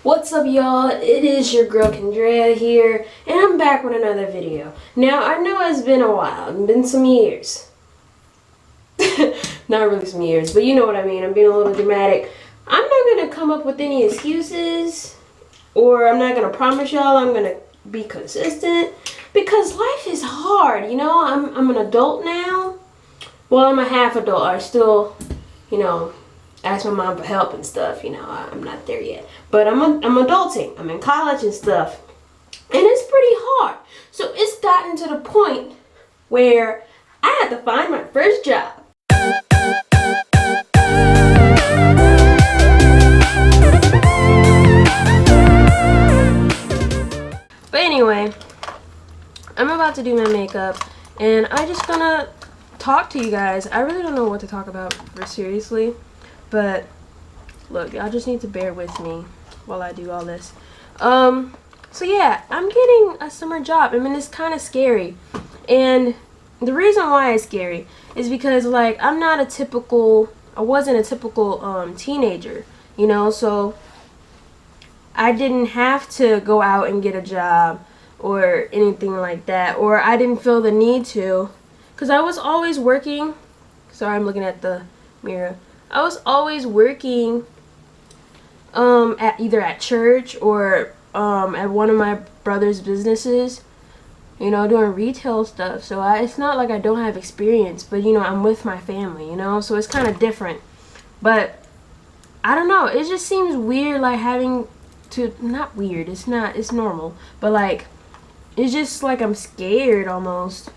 What's up, y'all? It is your girl Kendra here, and I'm back with another video. Now, I know it's been a while, it's been some years. Not really some years, but you know what I mean. I'm being a little dramatic. I'm not gonna come up with any excuses, or I'm not gonna promise y'all I'm gonna be consistent, because life is hard, you know? I'm an adult now. Well, I'm a half adult. I still, ask my mom for help and stuff. I'm not there yet. But I'm adulting. I'm in college and stuff. And it's pretty hard. So it's gotten to the point where I had to find my first job. But anyway, I'm about to do my makeup, and I'm just gonna talk to you guys. I really don't know what to talk about seriously, but look, y'all just need to bear with me while I do all this. So yeah, I'm getting a summer job. I mean, it's kind of scary, and the reason why it's scary is because, like, I wasn't a typical teenager, so I didn't have to go out and get a job or anything like that, or I didn't feel the need to, because I was always working. Sorry, I'm looking at the mirror. I was always working at either at church or at one of my brother's businesses, doing retail stuff. So it's not like I don't have experience, but I'm with my family, so it's kind of different. But I don't know, it just seems weird, like having to, not weird, it's normal, but like it's just like I'm scared almost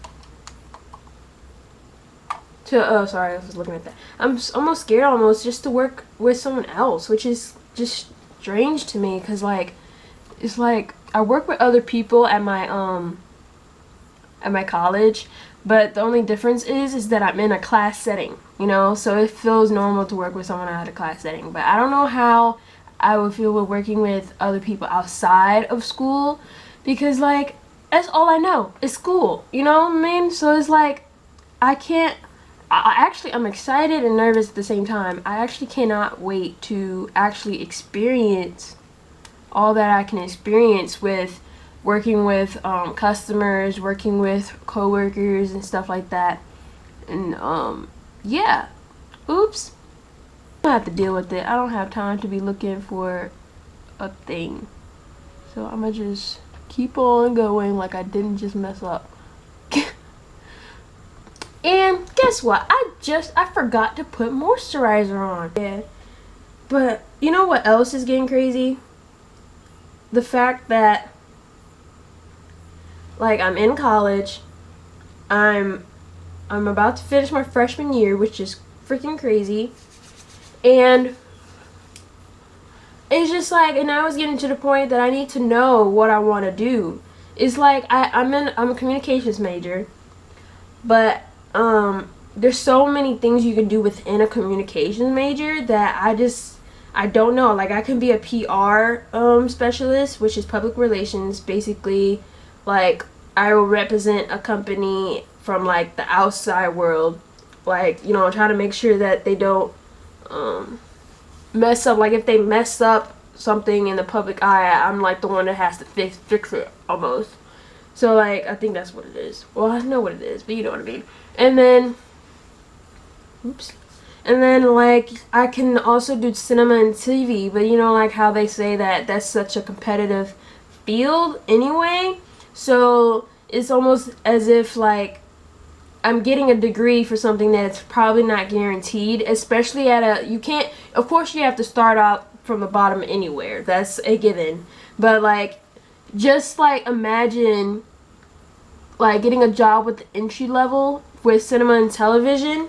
to sorry, I was looking at that. I'm almost scared almost just to work with someone else, which is just strange to me, because like it's like I work with other people at my college, but the only difference is that I'm in a class setting, so it feels normal to work with someone at a class setting. But I don't know how I would feel with working with other people outside of school, because like that's all I know is school, you know what I mean? So it's like I'm excited and nervous at the same time. I actually cannot wait to actually experience all that I can experience with working with customers, working with coworkers and stuff like that. And yeah, oops, I have to deal with it. I don't have time to be looking for a thing, so I'm gonna just keep on going like I didn't just mess up. And guess what? I forgot to put moisturizer on. Yeah. But you know what else is getting crazy? The fact that, like, I'm in college. I'm about to finish my freshman year, which is freaking crazy. And it's just like, and I was getting to the point that I need to know what I want to do. It's like I'm a communications major, but there's so many things you can do within a communications major that I don't know. Like, I can be a PR specialist, which is public relations. Basically, like, I will represent a company from like the outside world, like, try to make sure that they don't mess up. Like, if they mess up something in the public eye, I'm like the one that has to fix it almost. So like, I think that's what it is. Well, I know what it is, but you know what I mean. And then, oops. And then, like, I can also do cinema and TV, but like how they say that that's such a competitive field anyway. So it's almost as if, like, I'm getting a degree for something that's probably not guaranteed, especially of course you have to start out from the bottom anywhere. That's a given. But, like, just, like, imagine, like, getting a job with the entry level with cinema and television,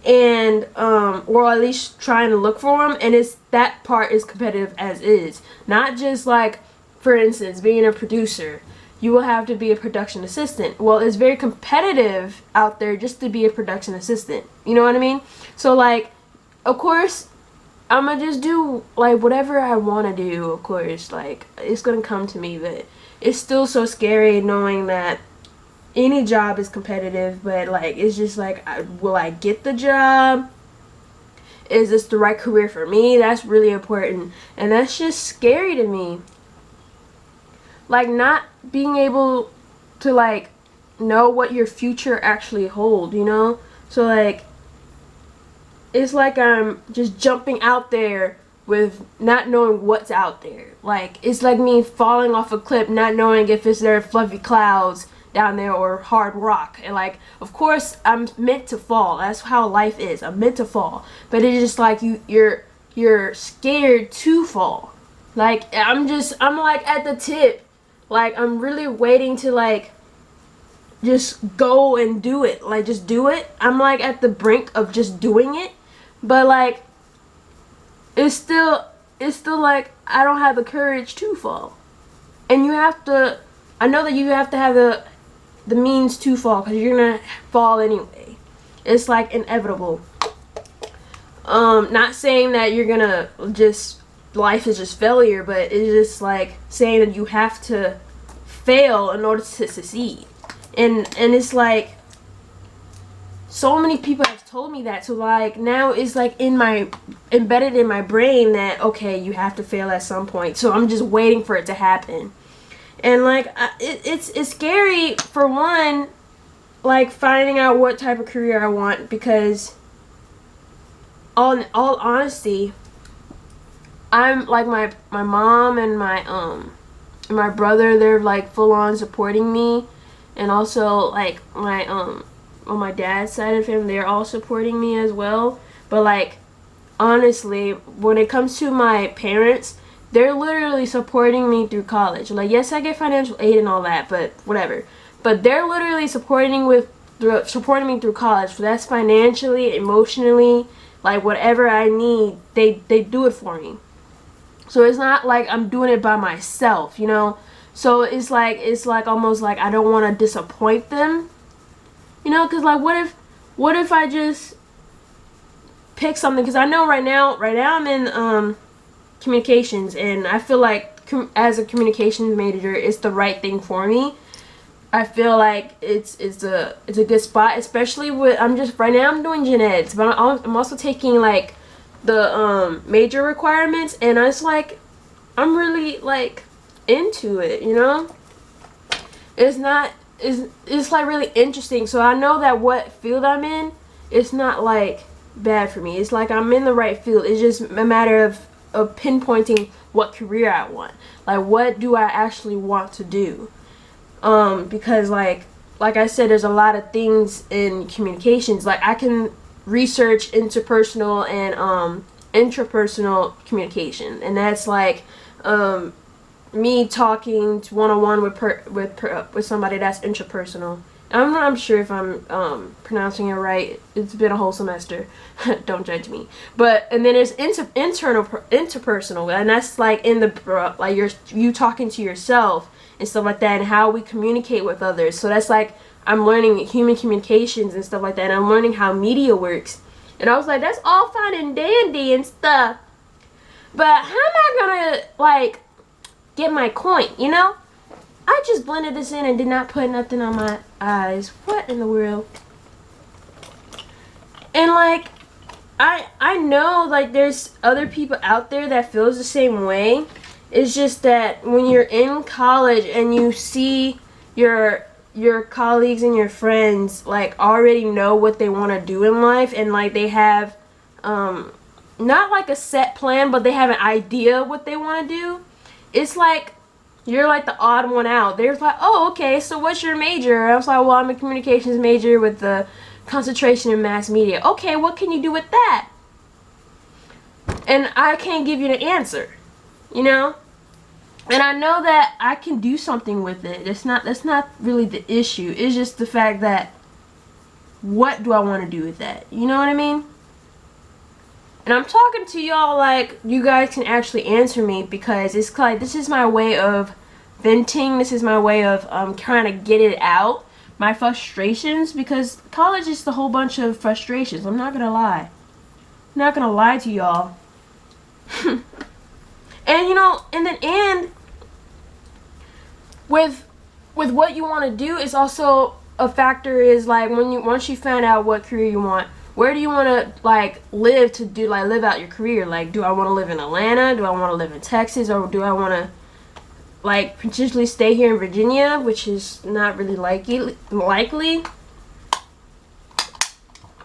and or at least trying to look for them, and that part is competitive as is. Not just, like, for instance, being a producer, you will have to be a production assistant. Well, it's very competitive out there just to be a production assistant, you know what I mean? So, like, of course I'm gonna just do, like, whatever I want to do. Of course, like, it's gonna come to me, but it's still so scary knowing that any job is competitive. But like, it's just like, will I get the job? is this the right career for me? That's really important. And that's just scary to me. Like, not being able to, like, know what your future actually hold, you know? So, like, it's like I'm just jumping out there with not knowing what's out there. Like, it's like me falling off a cliff, not knowing if it's there fluffy clouds down there or hard rock. And, like, of course I'm meant to fall. That's how life is. I'm meant to fall. But it's just like you're scared to fall. Like, I'm like at the tip. Like, I'm really waiting to, like, just go and do it. Like, just do it. I'm, like, at the brink of just doing it. But, like, it's still like, I don't have the courage to fall. And you have to, I know that you have to have the means to fall, because you're gonna fall anyway. It's, like, inevitable. Not saying that you're gonna just, life is just failure, but it's just, like, saying that you have to fail in order to succeed. And it's like, so many people have told me that, so, like, now it's like embedded in my brain that, okay, you have to fail at some point, so I'm just waiting for it to happen. And, like, it's scary, for one, like, finding out what type of career I want, because in all honesty, I'm, like, my mom and my brother, they're, like, full on supporting me. And also, like, on my dad's side of him, they're all supporting me as well. But, like, honestly, when it comes to my parents, they're literally supporting me through college. Like, yes, I get financial aid and all that, but whatever. But they're literally supporting me through college. So that's financially, emotionally, like, whatever I need, they do it for me. So it's not like I'm doing it by myself, you know? So it's like almost like I don't want to disappoint them, you know, because, like, what if I just pick something? Because I know right now I'm in communications, and I feel like as a communications major, it's the right thing for me. I feel like it's a good spot, especially with, right now I'm doing gen eds, but I'm also taking, like, the major requirements, and it's like I'm really, like, into it, you know? It's like really interesting. So I know that what field I'm in, it's not, like, bad for me. It's like I'm in the right field. It's just a matter of pinpointing what career I want. Like, what do I actually want to do? Because, like I said, there's a lot of things in communications. Like, I can research interpersonal and intrapersonal communication, and that's like me talking to one-on-one with somebody that's interpersonal. I'm not sure if I'm pronouncing it right. It's been a whole semester. Don't judge me. And then there's interpersonal, and that's like in the like you talking to yourself and stuff like that, and how we communicate with others. So that's like I'm learning human communications and stuff like that, and I'm learning how media works. And I was like, that's all fine and dandy and stuff, but how am I gonna, like, get my coin, you know? I just blended this in and did not put nothing on my eyes. What in the world? And, like, I know, like, there's other people out there that feels the same way. It's just that when you're in college and you see your colleagues and your friends, like, already know what they want to do in life, and, like, they have not like a set plan, but they have an idea what they want to do. It's like you're like the odd one out. They're like, oh, okay, so what's your major? I was like, well, I'm a communications major with the concentration in mass media. Okay, what can you do with that? And I can't give you the answer, you know? And I know that I can do something with it. That's not really the issue. It's just the fact that, what do I want to do with that? You know what I mean? And I'm talking to y'all like you guys can actually answer me, because it's like, this is my way of venting. This is my way of trying to get it out, my frustrations, because college is a whole bunch of frustrations. I'm not gonna lie. I'm not gonna lie to y'all. And you know, and with what you want to do is also a factor, is like once you find out what career you want, where do you want to like live to do like live out your career? Like, do I want to live in Atlanta? Do I want to live in Texas? Or do I want to like potentially stay here in Virginia, which is not really likely. I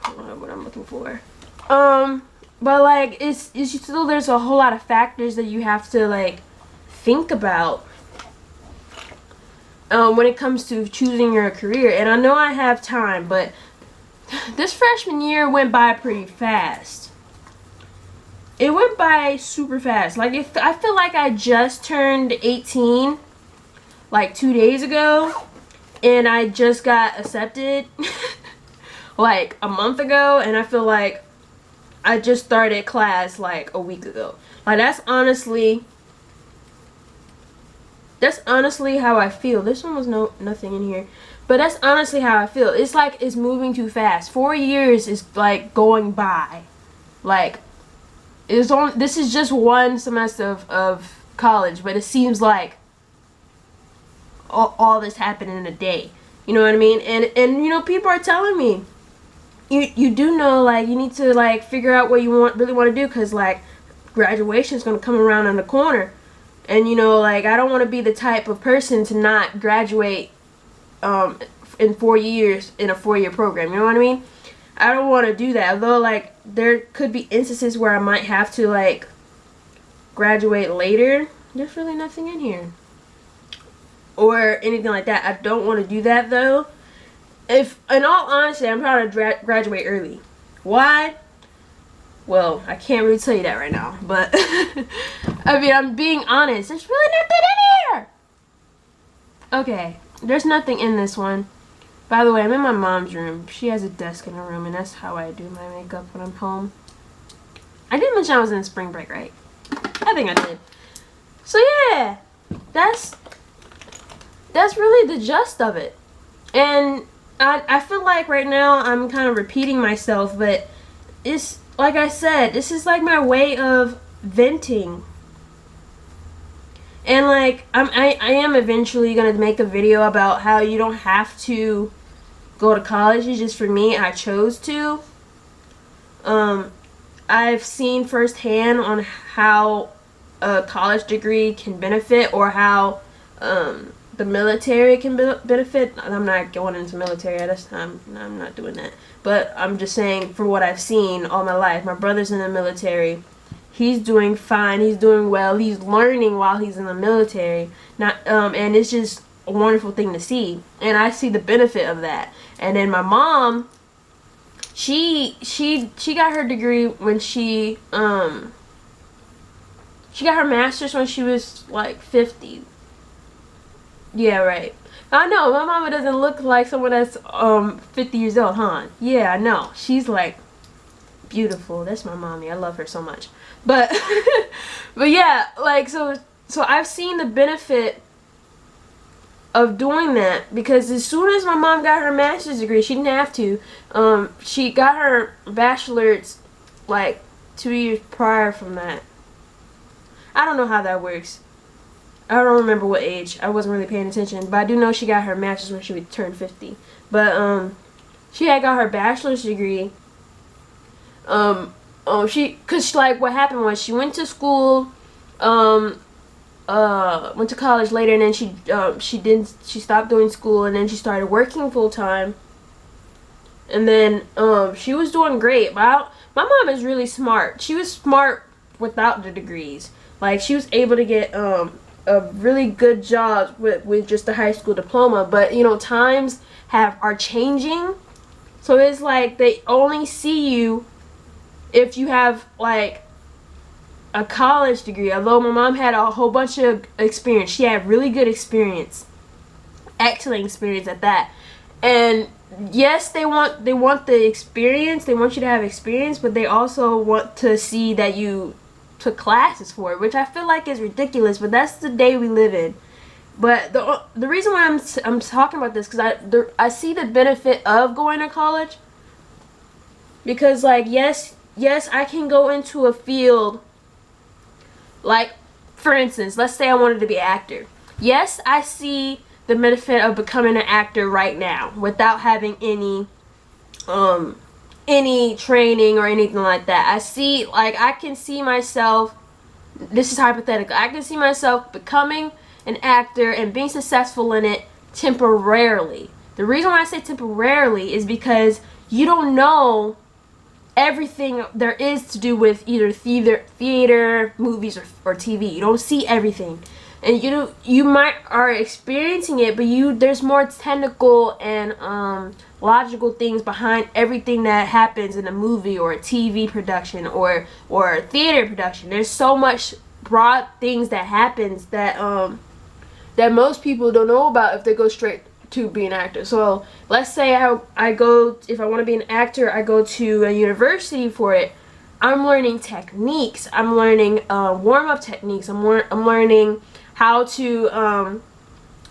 don't know what I'm looking for. But like it's still, there's a whole lot of factors that you have to like think about when it comes to choosing your career. And I know I have time, but this freshman year went by pretty fast. It went by super fast. Like, if I feel like I just turned 18 like 2 days ago, and I just got accepted like a month ago, and I feel like I just started class like a week ago. Like, that's honestly how I feel. This one was nothing in here, but that's honestly how I feel. It's like it's moving too fast. 4 years is like going by. Like, this is just one semester of college, but it seems like all this happened in a day. You know what I mean? And you know, people are telling me, you do know, like, you need to like figure out what you really want to do, because like graduation is going to come around in the corner. And you know, like, I don't want to be the type of person to not graduate in 4 years in a 4-year program. You know what I mean? I don't want to do that. Although, like, there could be instances where I might have to like graduate later. There's really nothing in here or anything like that. I don't want to do that though. If, in all honesty, I'm trying to graduate early. Why? Well, I can't really tell you that right now, but I mean, I'm being honest. There's really nothing in here. Okay, there's nothing in this one. By the way, I'm in my mom's room. She has a desk in her room, and that's how I do my makeup when I'm home. I did mention I was in spring break, right? I think I did. So yeah, that's really the gist of it. And I feel like right now I'm kind of repeating myself, but it's like I said, this is like my way of venting. And like I am eventually gonna make a video about how you don't have to go to college. It's just, for me, I chose to. I've seen firsthand on how a college degree can benefit, or how the military can benefit. I'm not going into military at this time. I'm not doing that. But I'm just saying, for what I've seen all my life, my brother's in the military. He's doing fine. He's doing well. He's learning while he's in the military. And it's just a wonderful thing to see. And I see the benefit of that. And then my mom, she got her degree when she got her master's when she was like 50. Yeah, right. I know, my mama doesn't look like someone that's 50 years old, huh? Yeah, I know. She's like beautiful. That's my mommy. I love her so much. But but yeah, like, so I've seen the benefit of doing that, because as soon as my mom got her master's degree, she didn't have to. She got her bachelor's like 2 years prior from that. I don't know how that works. I don't remember what age. I wasn't really paying attention, but I do know she got her master's when she would turn 50. But she had got her bachelor's degree. Cause like what happened was, she went to school, went to college later, and then she stopped doing school, and then she started working full time. And then she was doing great. But my mom is really smart. She was smart without the degrees. Like, she was able to get a really good job with just a high school diploma. But you know, times are changing, so it's like they only see you if you have like a college degree. Although my mom had a whole bunch of experience, she had really good experience, excellent experience at that. And yes, they want the experience, they want you to have experience, but they also want to see that you took classes for it, which I feel like is ridiculous, but that's the day we live in. But the reason why I'm talking about this, because I see the benefit of going to college, because like yes, I can go into a field, like, for instance, let's say I wanted to be an actor. Yes, I see the benefit of becoming an actor right now without having any any training or anything like that. I can see myself, this is hypothetical, I can see myself becoming an actor and being successful in it temporarily. The reason why I say temporarily is because you don't know everything there is to do with either theater, movies, or TV. You don't see everything. And you might are experiencing it, but there's more technical and logical things behind everything that happens in a movie or a TV production or a theater production. There's so much broad things that happens that that most people don't know about if they go straight to be an actor. So let's say I go, if I want to be an actor, I go to a university for it. I'm learning techniques. I'm learning warm-up techniques. I'm learning how to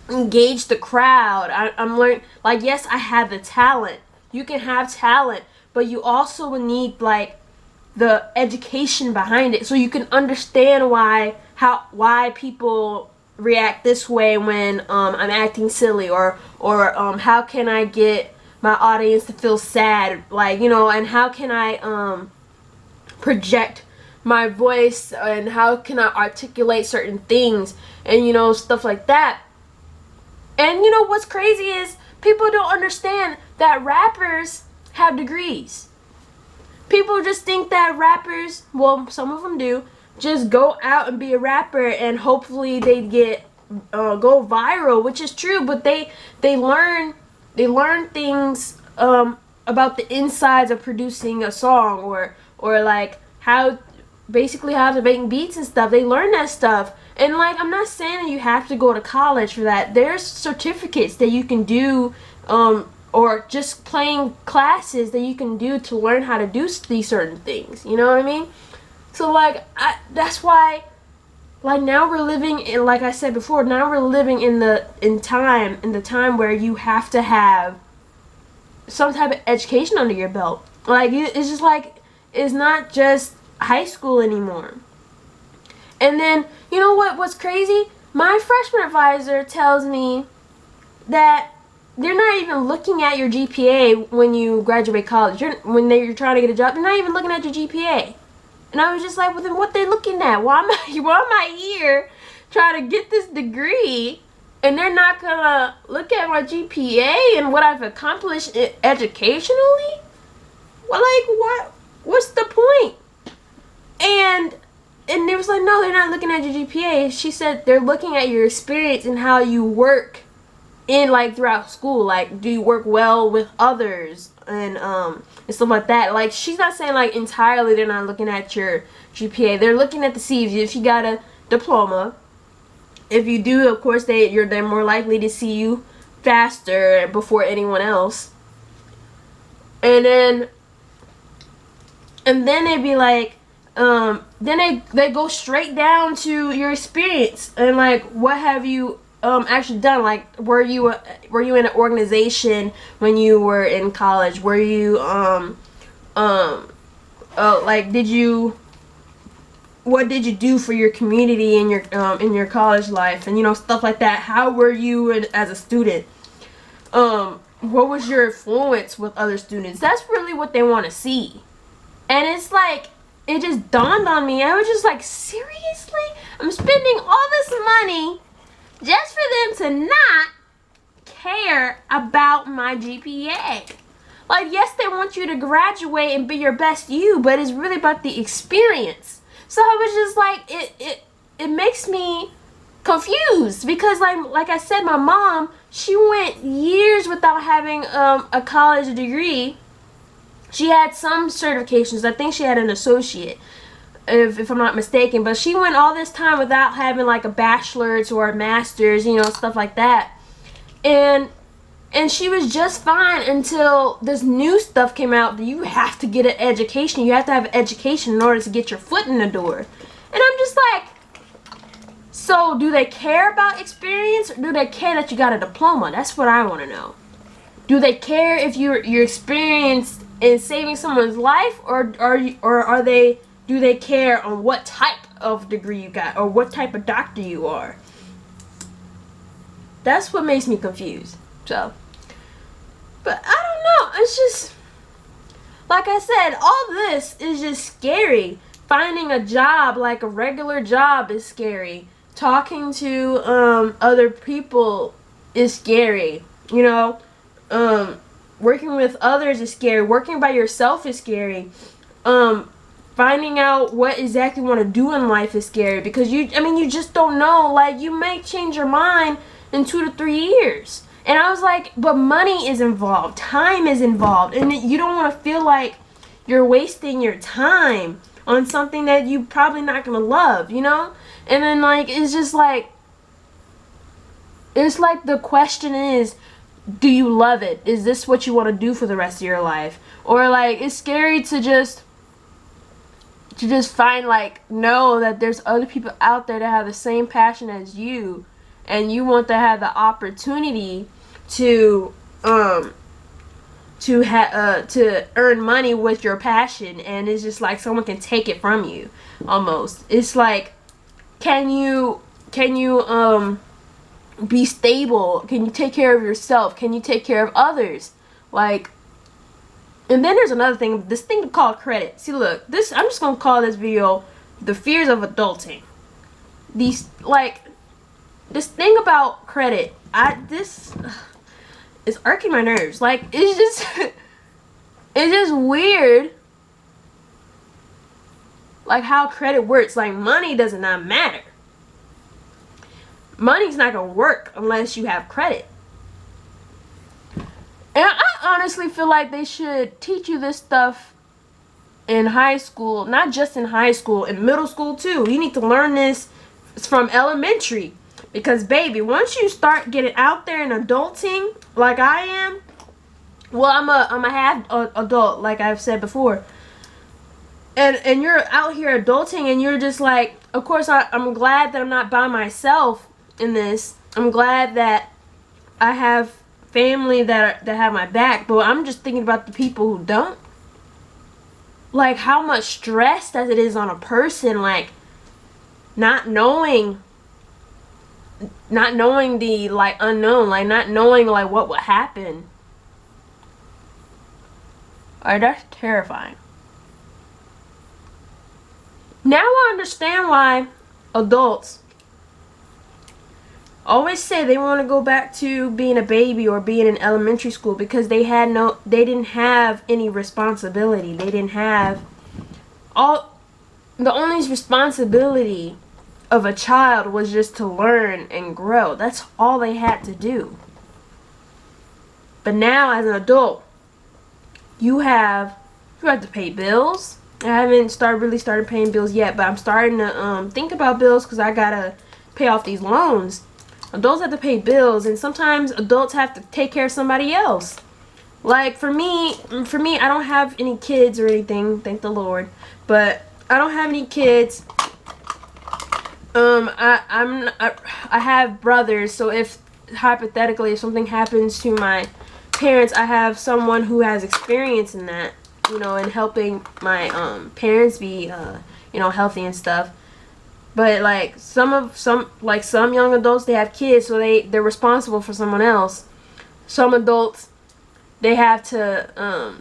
engage the crowd. I'm learning, like, yes, I have the talent. You can have talent, but you also need like the education behind it, so you can understand why people react this way when I'm acting silly, or how can I get my audience to feel sad, like, and how can I project my voice, and how can I articulate certain things, and stuff like that. And what's crazy is people don't understand that rappers have degrees. People just think that rappers, well, some of them do, just go out and be a rapper and hopefully they get go viral, which is true, but they learn things about the insides of producing a song, or like how to make beats and stuff. They learn that stuff. And like, I'm not saying that you have to go to college for that. There's certificates that you can do, or just playing classes that you can do to learn how to do these certain things. You know what I mean? So like, that's why, like, now we're living in, like I said before, now we're living in the time where you have to have some type of education under your belt. Like, it's just like, it's not just high school anymore. And then, you know what's crazy? My freshman advisor tells me that they're not even looking at your GPA when you graduate college. When you're trying to get a job, they're not even looking at your GPA. And I was just like, well, then what they looking at? Why am I here trying to get this degree, and they're not gonna look at my GPA and what I've accomplished educationally? Well, like, what's the point? And they was like, no, they're not looking at your GPA. She said they're looking at your experience and how you work in, like, throughout school. Like, do you work well with others, and stuff like that. Like, she's not saying like entirely they're not looking at your GPA. They're looking at see if you got a diploma. If you do, of course, they're more likely to see you faster before anyone else. And then they'd be like, then they go straight down to your experience and like, what have you actually done? Like, were you in an organization when you were in college? Were you like, what did you do for your community in your college life, and stuff like that? How were you as a student? What was your influence with other students? That's really what they want to see. And it's like, it just dawned on me. I was just like, seriously? I'm spending all this money just for them to not care about my GPA. Like, yes, they want you to graduate and be your best you, but it's really about the experience. So I was just like, it makes me confused, because like I said, my mom, she went years without having a college degree. She had some certifications. I think she had an associate, if I'm not mistaken, but she went all this time without having like a bachelor's or a master's, stuff like that. And she was just fine until this new stuff came out that you have to get an education. You have to have an education in order to get your foot in the door. And I'm just like, so do they care about experience, or do they care that you got a diploma? That's what I want to know. Do they care if you're experienced in saving someone's life, or do they care on what type of degree you got, or what type of doctor you are? That's what makes me confused. So, but I don't know. It's just like I said, all this is just scary. Finding a job, like a regular job, is scary. Talking to other people is scary. You know, working with others is scary. Working by yourself is scary. Finding out what exactly you want to do in life is scary, because you just don't know. Like, you may change your mind in 2 to 3 years. And I was like, but money is involved, time is involved, and you don't want to feel like you're wasting your time on something that you probably not gonna love, you know? And then, like, it's just like, it's like the question is, do you love it? Is this what you want to do for the rest of your life? Or, like, it's scary to just find, like, know that there's other people out there that have the same passion as you, and you want to have the opportunity to earn money with your passion, and it's just like someone can take it from you almost. It's like, can you be stable? Can you take care of yourself? Can you take care of others? Like, and then there's another thing, this thing called credit. See, look, this, I'm just gonna call this video the fears of adulting. These, like, this thing about credit, this is irking my nerves. Like, it's just it's just weird, like, how credit works. Like, money does not matter. Money's not gonna work unless you have credit. And I honestly feel like they should teach you this stuff in high school. Not just in high school, in middle school too. You need to learn this from elementary. Because, baby, once you start getting out there and adulting, like I am, well, I'm a half adult, like I've said before. And you're out here adulting, and you're just like, of course, I'm glad that I'm not by myself in this. I'm glad that I have family that have my back, but I'm just thinking about the people who don't. Like, how much stress that it is on a person, like, not knowing the, like, unknown, like, not knowing, like, what would happen. Alright, that's terrifying. Now I understand why adults always say they want to go back to being a baby or being in elementary school, because they didn't have any responsibility. They didn't have the only responsibility of a child was just to learn and grow. That's all they had to do. But now, as an adult, you have to pay bills. I haven't really started paying bills yet, but I'm starting to think about bills, because I gotta pay off these loans. Adults have to pay bills, and sometimes adults have to take care of somebody else. Like, for me, I don't have any kids or anything, thank the Lord. But I don't have any kids. I have brothers, so if hypothetically if something happens to my parents, I have someone who has experience in that, you know, in helping my parents be you know, healthy and stuff. But, like, some young adults, they have kids, so they're responsible for someone else. Some adults, they have to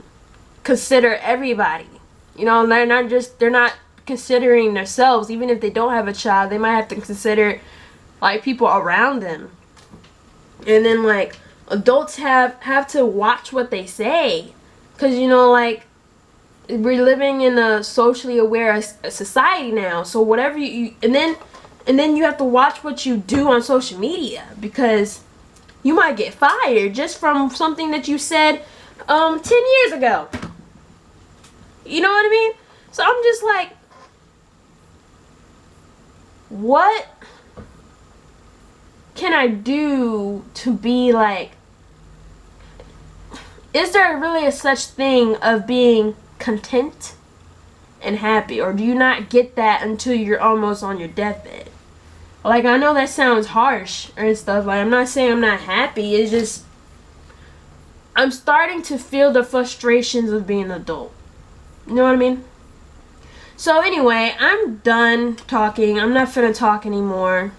consider everybody. You know, they're not considering themselves. Even if they don't have a child, they might have to consider, like, people around them. And then, like, adults have to watch what they say, because, you know, like, we're living in a socially aware society now. So whatever you and then you have to watch what you do on social media, because you might get fired just from something that you said 10 years ago. You know what I mean? So I'm just like, what can I do to be like, is there really a such thing of being content and happy, or do you not get that until you're almost on your deathbed? Like, I know that sounds harsh and stuff. Like, I'm not saying I'm not happy. It's just, I'm starting to feel the frustrations of being an adult. You know what I mean? So anyway, I'm done talking. I'm not finna talk anymore.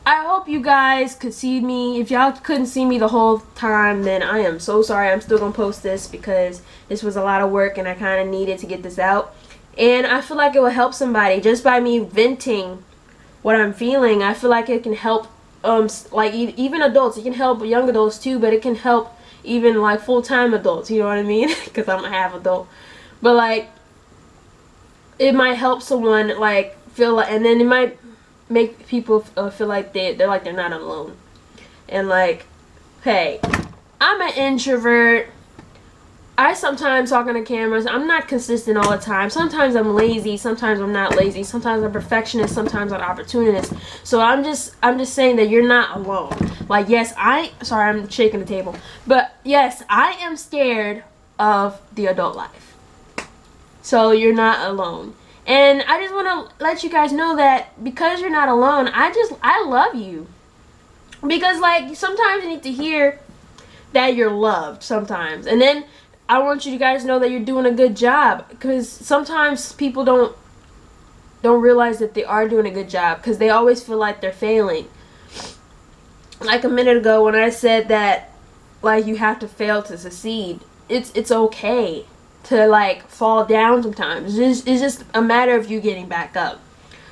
I hope hope you guys could see me. If y'all couldn't see me the whole time, then I am so sorry. I'm still gonna post this because this was a lot of work and I kind of needed to get this out. And I feel like it will help somebody just by me venting what I'm feeling. I feel like it can help like even adults. It can help young adults too, but it can help even like full-time adults, you know what I mean? Because I'm a half adult. But like it might help someone like feel like, and then it might make people feel like they're like they're not alone. And like, hey, I'm an introvert. I sometimes talk on the cameras. I'm not consistent all the time. Sometimes I'm lazy. Sometimes I'm not lazy. Sometimes I'm a perfectionist. Sometimes I'm an opportunist. So I'm just saying that you're not alone. Like, yes, sorry, I'm shaking the table. But yes, I am scared of the adult life. So you're not alone. And I just want to let you guys know that because you're not alone, I love you. Because like sometimes you need to hear that you're loved sometimes. And then I want you guys to know that you're doing a good job, because sometimes people don't realize that they are doing a good job because they always feel like they're failing. Like a minute ago when I said that like you have to fail to succeed, it's okay to like fall down sometimes. It's just a matter of you getting back up.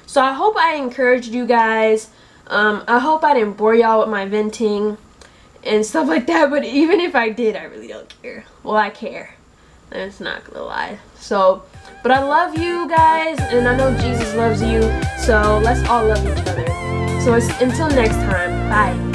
So I hope I encouraged you guys. I hope I didn't bore y'all with my venting and stuff like that, but even if I did, I really don't care. Well, I care. That's not gonna lie. So, but I love you guys, and I know Jesus loves you, so let's all love each other. So until next time, bye.